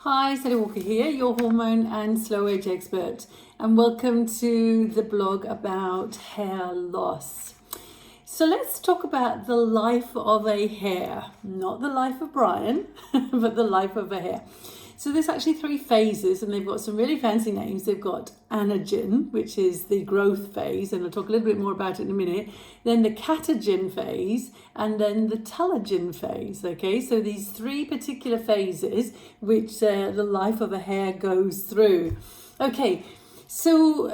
Hi, Sally Walker here, your hormone and slow age expert, and welcome to the blog about hair loss. So let's talk about the life of a hair, not the life of Brian, but the life of a hair. So there's actually 3 phases, and they've got some really fancy names. They've got Anagen, which is the growth phase, and I'll talk a little bit more about it in a minute. Then the Catagen phase, and then the Catagen phase. Okay, so these 3 particular phases, which the life of a hair goes through. Okay. So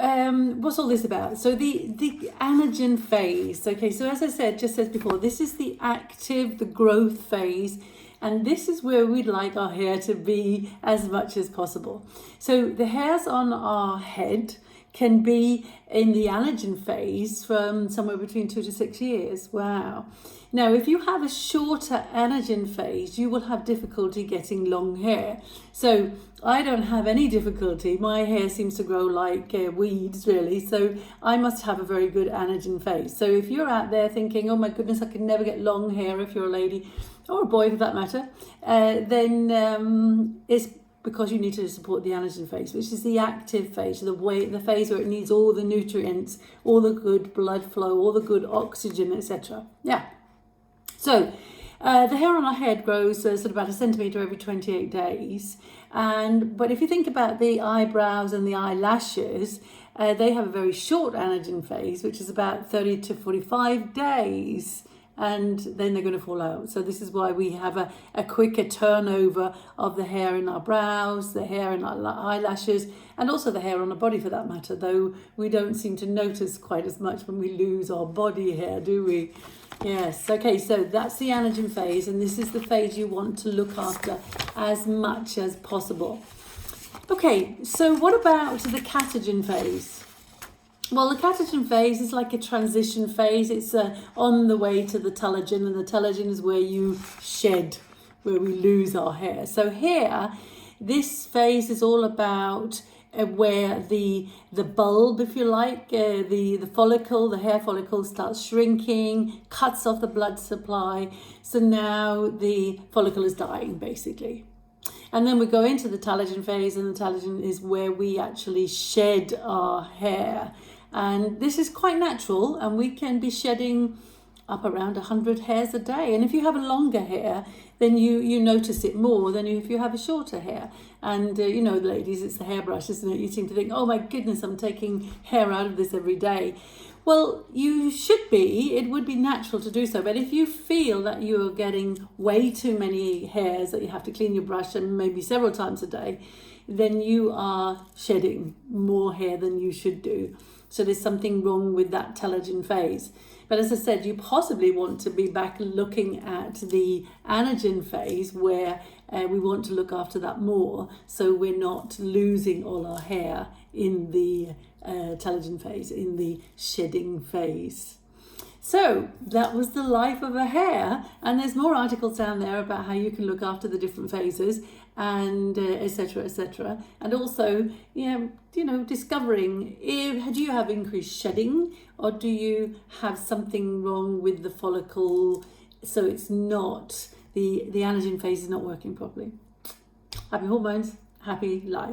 what's all this about? So the Anagen phase, okay, so as I said, just as before, this is the active, the growth phase, and this is where we'd like our hair to be as much as possible. So the hairs on our head can be in the Anagen phase from somewhere between 2 to 6 years. Wow. Now, if you have a shorter Anagen phase, you will have difficulty getting long hair. So I don't have any difficulty. My hair seems to grow like weeds, really. So I must have a very good Anagen phase. So if you're out there thinking, oh my goodness, I can never get long hair if you're a lady or a boy for that matter, then it's because you need to support the Anagen phase, which is the active phase, the phase where it needs all the nutrients, all the good blood flow, all the good oxygen, etc. Yeah. So the hair on our head grows sort of about 1 centimetre every 28 days. But if you think about the eyebrows and the eyelashes, they have a very short Anagen phase, which is about 30 to 45 days. And then they're going to fall out. So this is why we have a quicker turnover of the hair in our brows, the hair in our eyelashes, and also the hair on our body for that matter, though we don't seem to notice quite as much when we lose our body hair, do we? Yes, okay, so that's the Anagen phase, and this is the phase you want to look after as much as possible. Okay, so what about the Catagen phase? Well, the Catagen phase is like a transition phase. It's on the way to the telogen, and the telogen is where you shed, where we lose our hair. So here, this phase is all about where the bulb, if you like, the follicle, the hair follicle starts shrinking, cuts off the blood supply. So now the follicle is dying, basically. And then we go into the telogen phase, and the telogen is where we actually shed our hair. And this is quite natural, and we can be shedding up around 100 hairs a day. And if you have a longer hair, then you notice it more than if you have a shorter hair. And you know, ladies, it's the hairbrush, isn't it? You seem to think, oh my goodness, I'm taking hair out of this every day. Well, you should be. It would be natural to do so. But if you feel that you're getting way too many hairs, that you have to clean your brush and maybe several times a day, then you are shedding more hair than you should do. So there's something wrong with that telogen phase. But as I said, you possibly want to be back looking at the Anagen phase, where we want to look after that more, so we're not losing all our hair in the telogen phase, in the shedding phase. So that was the life of a hair, and there's more articles down there about how you can look after the different phases, and etc., etc. And also, discovering do you have increased shedding, or do you have something wrong with the follicle, so it's not the Anagen phase is not working properly. Happy hormones, happy life.